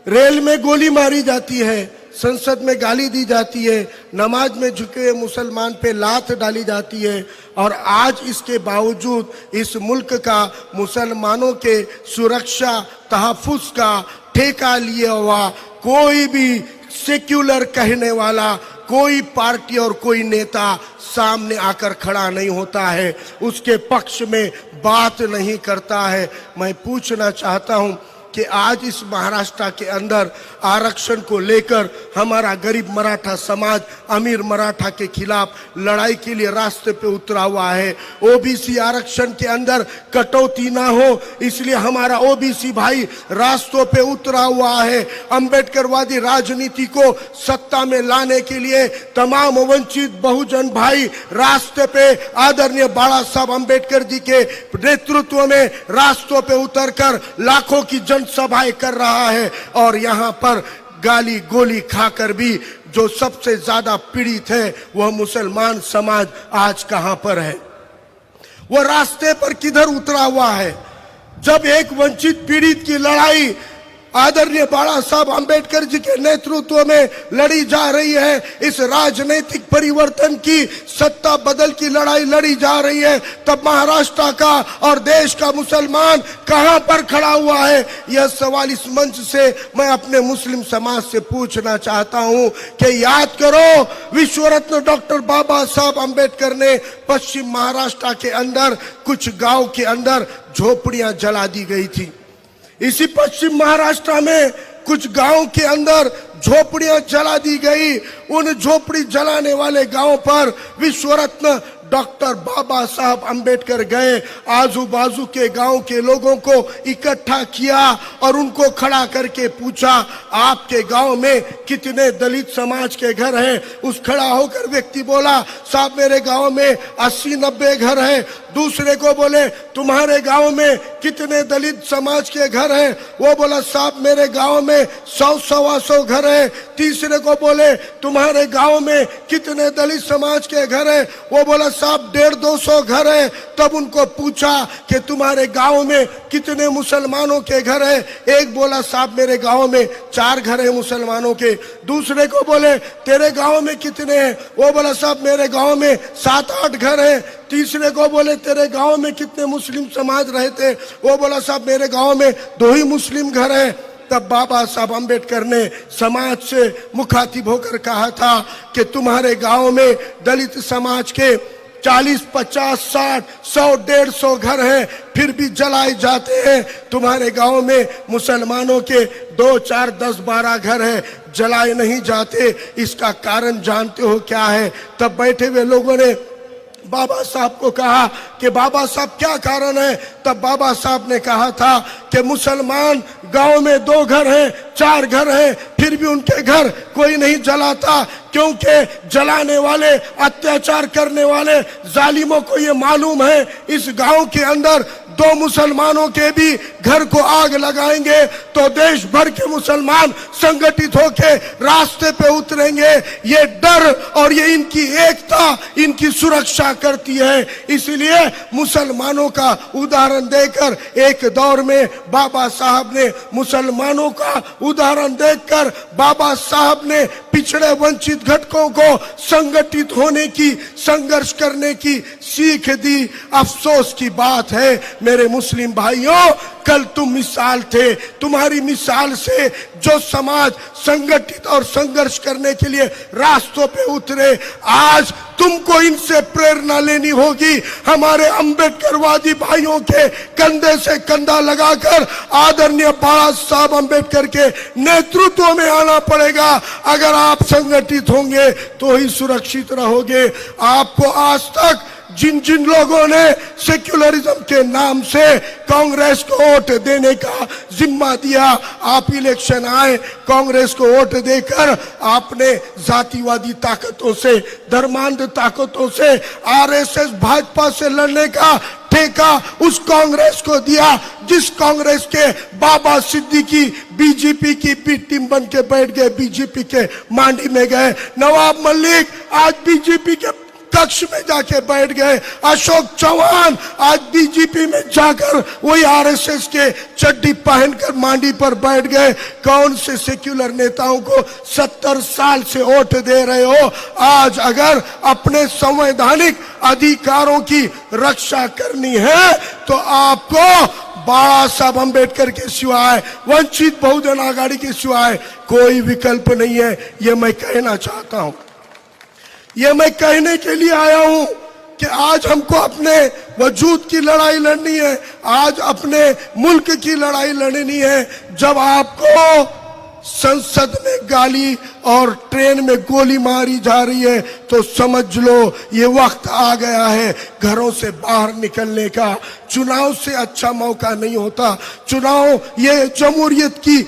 Rail में गोली मारी जाती है, संसद में गाली दी जाती है, नमाज में झुके हुए मुसलमान पे लात डाली जाती है। और आज इसके बावजूद इस मुल्क का मुसलमानों के सुरक्षा तहफ़्फ़ुज़ का ठेका लिया हुआ कोई भी सेक्युलर कहने वाला कोई पार्टी और कोई नेता सामने आकर खड़ा नहीं होता है, उसके पक्ष में बात नहीं करता है। मैं पूछना चाहता हूं कि आज इस महाराष्ट्र के अंदर आरक्षण को लेकर हमारा गरीब मराठा समाज अमीर मराठा के खिलाफ लड़ाई के लिए रास्ते पे उतरा हुआ है। ओबीसी आरक्षण के अंदर कटौती ना हो, इसलिए हमारा ओबीसी भाई रास्तों पे उतरा हुआ है। अंबेडकरवादी राजनीति को सत्ता में लाने के लिए तमाम वंचित बहुजन भाई रास्ते पे आदरणीय बाला साहब अंबेडकर जी के नेतृत्व में रास्तों पे उतरकर लाखों की जनसभाएं कर रहा है। और यहाँ पर गाली गोली खाकर भी जो सबसे ज्यादा पीड़ित है वह मुसलमान समाज आज कहां पर है, वह रास्ते पर किधर उतरा हुआ है। जब एक वंचित पीड़ित की लड़ाई आदरणीय बाला साहब अंबेडकर जी के नेतृत्व में लड़ी जा रही है, इस राजनीतिक परिवर्तन की सत्ता बदल की लड़ाई लड़ी जा रही है, तब महाराष्ट्र का और देश का मुसलमान कहां पर खड़ा हुआ है। यह सवाल इस मंच से मैं अपने मुस्लिम समाज से पूछना चाहता हूं कि याद करो, विश्व रत्न डॉक्टर बाबा साहब अंबेडकर ने पश्चिम महाराष्ट्र के अंदर कुछ गांव के अंदर झोपड़ियां जला दी गई थी। इसी पश्चिम महाराष्ट्र में कुछ गांव के अंदर झोपड़ियां जला दी गई। उन झोपड़ी जलाने वाले गांव पर विश्व रत्न डॉक्टर बाबा साहब अंबेडकर गए, आजू बाजू के गांव के लोगों को इकट्ठा किया और उनको खड़ा करके पूछा, आपके गांव में कितने दलित समाज के घर हैं। उस खड़ा होकर व्यक्ति बोला, साहब मेरे गांव में 80-90 घर हैं। दूसरे को बोले, तुम्हारे गांव में कितने दलित समाज के घर हैं। वो बोला, साहब मेरे गांव में 100-125 घर हैं। तीसरे को बोले, तुम्हारे गांव में कितने दलित समाज के घर हैं। वो बोला, साहब 150-200 घर है। तब उनको पूछा कि तुम्हारे गांव में कितने मुसलमानों के घर है। एक बोला, साहब मेरे गांव में 4 घर है मुसलमानों के। दूसरे को बोले, तेरे गांव में कितने हैं। वो बोला, साहब मेरे गांव में 7-8 घर है। तीसरे को बोले, तेरे गांव में कितने मुस्लिम समाज रहते। वो बोला, साहब मेरे गांव में 2 ही मुस्लिम घर है। तब बाबा साहब अंबेडकर ने समाज से मुखातिब होकर कहा था कि तुम्हारे गांव में दलित समाज के 40, 50, 60, 100, 150 घर हैं, फिर भी जलाए जाते हैं। तुम्हारे गांव में मुसलमानों के 2, 4, 10, 12 घर हैं, जलाए नहीं जाते। इसका कारण जानते हो क्या है। तब बैठे हुए लोगों ने बाबा साहब को कहा कि बाबा साहब क्या कारण है। तब बाबा साहब ने कहा था कि मुसलमान गांव में 2 घर हैं, 4 घर हैं, फिर भी उनके घर कोई नहीं जलाता, क्योंकि जलाने वाले, अत्याचार करने वाले जालिमों को ये मालूम है इस गांव के अंदर 2 मुसलमानों के भी घर को आग लगाएंगे तो देश भर के मुसलमान संगठित होकर रास्ते पे उतरेंगे। ये डर और ये इनकी एकता इनकी सुरक्षा करती है। इसलिए मुसलमानों का उदाहरण देकर एक दौर में बाबा साहब ने मुसलमानों का उदाहरण देकर बाबा साहब ने पिछड़े वंचित घटकों को संगठित होने की, संघर्ष करने की सीख दी। अफसोस की बात है मेरे मुस्लिम भाइयों, कल तुम मिसाल थे। तुम्हारी मिसाल से जो समाज संगठित और संघर्ष करने के लिए रास्तों पे उतरे, आज तुमको इनसे प्रेरणा लेनी होगी। हमारे अंबेडकरवादी भाइयों के कंधे से कंधा लगाकर आदरणीय बाला साहब अंबेडकर के नेतृत्व में आना पड़ेगा। अगर आप संगठित होंगे तो ही सुरक्षित रहोगे। आपको आज तक जिन जिन लोगों ने सेक्युलरिज्म के नाम से कांग्रेस को वोट देने का जिम्मा दिया, आप इलेक्शन आए, कांग्रेस को वोट देकर आपने जातिवादी ताकतों से, धर्मांध ताकतों से, आरएसएस भाजपा से लड़ने का ठेका उस कांग्रेस को दिया जिस कांग्रेस के बाबा सिद्दीकी बीजेपी की बी टीम बन के बैठ गए, बीजेपी के मांडी में गए। नवाब मलिक आज बीजेपी के कक्ष में जाके बैठ गए। अशोक चौहान आज बीजेपी में जाकर वही आरएसएस के चड्डी पहनकर मांडी पर बैठ गए। कौन से सेक्युलर नेताओं को 70 साल से वोट दे रहे हो? आज अगर अपने संवैधानिक अधिकारों की रक्षा करनी है तो आपको बाबा साहब अंबेडकर के सिवाय, वंचित बहुजन आघाड़ी के सिवाय कोई विकल्प नहीं है। ये मैं कहना चाहता हूं। ये मैं कहने के लिए आया हूं कि आज हमको अपने वजूद की लड़ाई लड़नी है, आज अपने मुल्क की लड़ाई लड़नी है। जब आपको संसद में गाली और ट्रेन में गोली मारी जा रही है तो समझ लो ये वक्त आ गया है घरों से बाहर निकलने का। चुनाव से अच्छा मौका नहीं होता। चुनाव ये जमहूरियत की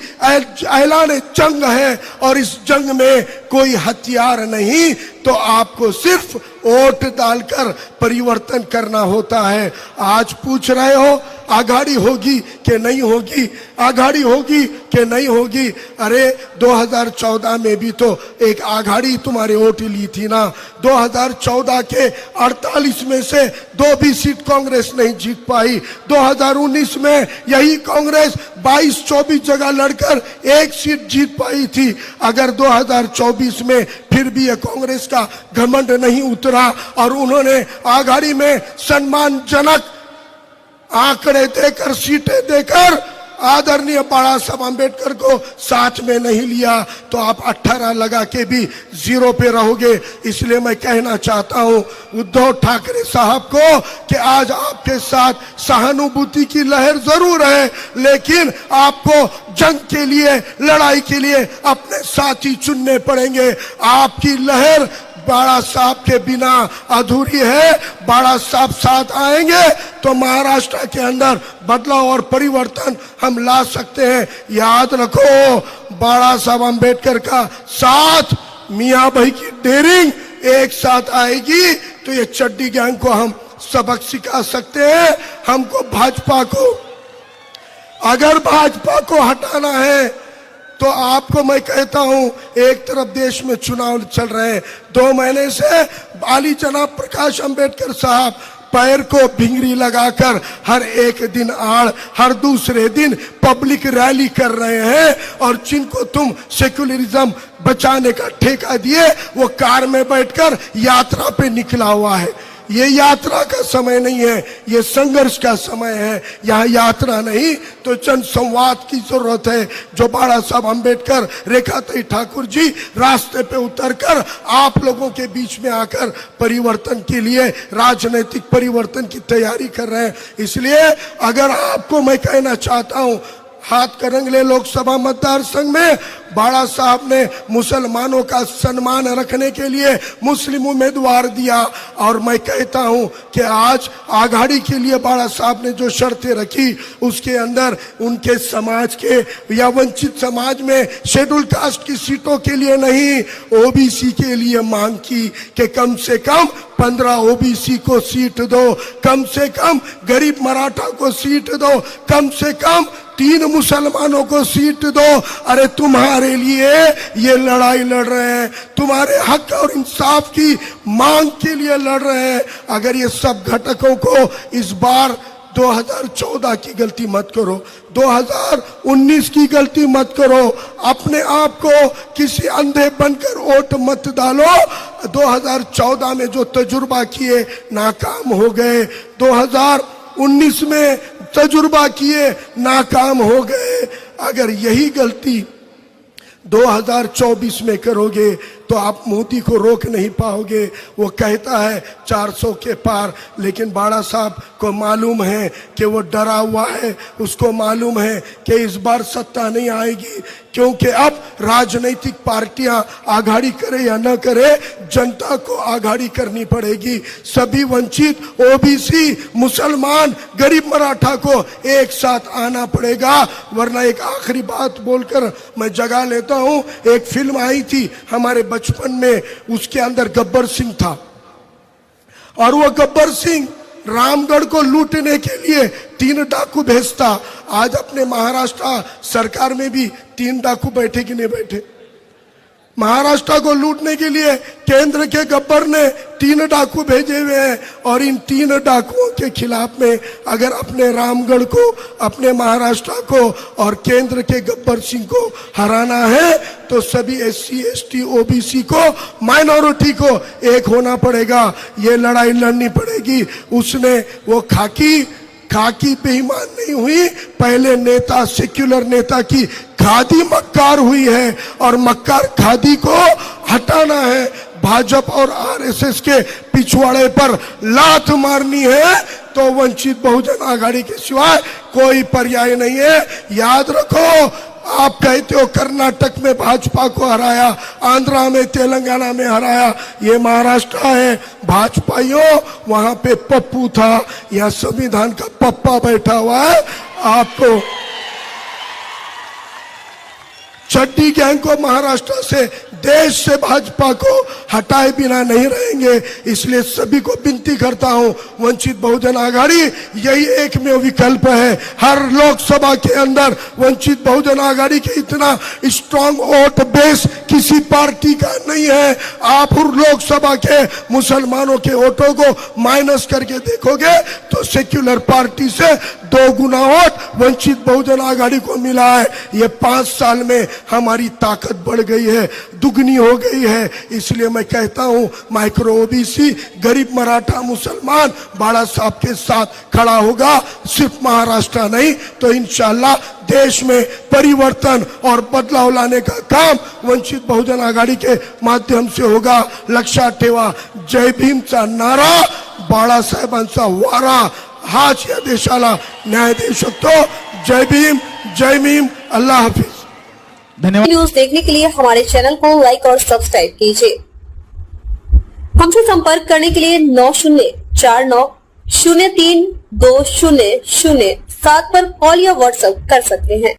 ऐलान जंग है और इस जंग में कोई हथियार नहीं, तो आपको सिर्फ वोट डालकर परिवर्तन करना होता है। आज पूछ रहे हो आघाड़ी होगी कि नहीं होगी, आघाड़ी होगी कि नहीं होगी। अरे 2014 में भी तो एक आघाड़ी तुम्हारे वोट ली थी ना। 2014 के 48 में से 2 भी सीट कांग्रेस नहीं जीत पाई। 2019 में यही कांग्रेस 22-24 जगह लड़कर 1 सीट जीत पाई थी। अगर 2024 में फिर भी ये कांग्रेस का घमंड नहीं उतरा और उन्होंने आघाड़ी में सम्मानजनक आंकड़े देकर, सीटें देकर आदरणीय बाबा साहब अंबेडकर को साथ में नहीं लिया तो आप 18 लगा के भी 0 पे रहोगे। इसलिए मैं कहना चाहता हूं उद्धव ठाकरे साहब को कि आज आपके साथ सहानुभूति की लहर जरूर है, लेकिन आपको जंग के लिए, लड़ाई के लिए अपने साथी चुनने पड़ेंगे। आपकी लहर बाबा साहब के बिना अधूरी है। बाबा साहब साथ आएंगे तो महाराष्ट्र के अंदर बदलाव और परिवर्तन हम ला सकते हैं। याद रखो, बाबा साहब अंबेडकर का साथ, मियां भाई की डेयरिंग एक साथ आएगी तो ये चड्डी गैंग को हम सबक सिखा सकते हैं। हमको भाजपा को, अगर भाजपा को हटाना है तो आपको मैं कहता हूं, एक तरफ देश में चुनाव चल रहे हैं, 2 महीने से आली जनाब प्रकाश अंबेडकर साहब पैर को भिंगरी लगाकर हर एक दिन हर दूसरे दिन पब्लिक रैली कर रहे हैं। और जिनको तुम सेक्युलरिज्म बचाने का ठेका दिए वो कार में बैठकर यात्रा पे निकला हुआ है। ये यात्रा का समय नहीं है, ये संघर्ष का समय है। यहाँ यात्रा नहीं तो जन संवाद की जरूरत है। जो बाबा साहब अंबेडकर, रेखाताई ठाकुर जी रास्ते पे उतरकर आप लोगों के बीच में आकर परिवर्तन के लिए, राजनीतिक परिवर्तन की तैयारी कर रहे हैं। इसलिए अगर आपको मैं कहना चाहता हूँ, हाथ करंगले लोकसभा मतदार संघ में बाबा साहब ने मुसलमानों का सम्मान रखने के लिए मुस्लिम उम्मीदवार दिया। और मैं कहता हूं कि आज आघाड़ी के लिए बाबा साहब ने जो शर्तें रखी उसके अंदर उनके समाज के या वंचित समाज में शेड्यूल कास्ट की सीटों के लिए नहीं, ओबीसी के लिए मांग की कि कम से कम 15 ओबीसी को सीट दो, कम से कम गरीब मराठा को सीट दो, कम से कम 3 मुसलमानों को सीट दो। अरे तुम्हारे लिए ये लड़ाई लड़ रहे हैं, तुम्हारे हक और इंसाफ की मांग के लिए लड़ रहे हैं। अगर ये सब घटकों को इस बार 2014 की गलती मत करो, 2019 की गलती मत करो, अपने आप को किसी अंधे बनकर वोट मत डालो। 2014 में जो तजुर्बा किए नाकाम हो गए, 2019 में तजुर्बा किए नाकाम हो गए। अगर यही गलती 2024 में करोगे तो आप मोदी को रोक नहीं पाओगे। वो कहता है 400 के पार, लेकिन बाबा साहब को मालूम है कि वो डरा हुआ है। उसको मालूम है कि इस बार सत्ता नहीं आएगी, क्योंकि अब राजनीतिक पार्टियां आघाड़ी करे या न करे, जनता को आघाड़ी करनी पड़ेगी। सभी वंचित, ओबीसी, मुसलमान, गरीब मराठा को एक साथ आना पड़ेगा। वरना एक आखिरी बात बोलकर मैं जगा लेता हूं। एक फिल्म आई थी हमारे बचपन में, उसके अंदर गब्बर सिंह था और वो गब्बर सिंह रामगढ़ को लूटने के लिए 3 डाकू भेजता। आज अपने महाराष्ट्र सरकार में भी 3 डाकू बैठे कि नहीं बैठे? महाराष्ट्र को लूटने के लिए केंद्र के गब्बर ने 3 डाकू भेजे हुए हैं और इन 3 डाकुओं के खिलाफ में अगर अपने रामगढ़ को, अपने महाराष्ट्र को और केंद्र के गब्बर सिंह को हराना है तो सभी SC ST OBC को, माइनॉरिटी को एक होना पड़ेगा। ये लड़ाई लड़नी पड़ेगी। उसने वो खाकी बेईमान नहीं हुई, पहले नेता, सेक्युलर नेता की खादी मक्कार हुई है और मक्कार खादी को हटाना है। भाजपा और RSS के पिछवाड़े पर लात मारनी है तो वंचित बहुजन आघाड़ी के सिवाय कोई पर्याय नहीं है। याद रखो, आप कहते हो कर्नाटक में भाजपा को हराया, आंध्रा में, तेलंगाना में हराया, ये महाराष्ट्र है। भाजपाइयों, वहां पे पप्पू था, यहाँ संविधान का पप्पा बैठा हुआ है। आपको चड्डी गैंग को महाराष्ट्र से, देश से भाजपा को हटाए बिना नहीं रहेंगे। इसलिए सभी को विनती करता हूं, वंचित बहुजन आघाड़ी यही एकमेव विकल्प है। हर लोकसभा के अंदर वंचित बहुजन आघाड़ी के इतना स्ट्रांग वोट बेस किसी पार्टी का नहीं है। आप लोकसभा के मुसलमानों के वोटों को माइनस करके देखोगे तो सेक्युलर पार्टी से 2 गुना वोट वंचित बहुजन आघाड़ी को मिला है। ये 5 साल में हमारी ताकत बढ़ गई है, दुगनी हो गई है। इसलिए मैं कहता हूं, माइक्रो OBC, गरीब मराठा मुसलमान बाड़ा साहब के साथ खड़ा होगा। सिर्फ महाराष्ट्र नहीं तो इंशाल्लाह देश में परिवर्तन और बदलाव लाने का काम वंचित बहुजन आघाड़ी के माध्यम से होगा। लक्षात ठेवा, जय भीमचा नारा, बाळासाहेबांचा वारा हाच या देशाला न्याय देऊ शकतो। जय भीम, जय भीम, अल्लाह हाफिज। धन्यवाद। न्यूज देखने के लिए हमारे चैनल को लाइक और सब्सक्राइब कीजिए। हमसे संपर्क करने के लिए 9049032007 पर कॉल या व्हाट्सएप कर सकते हैं।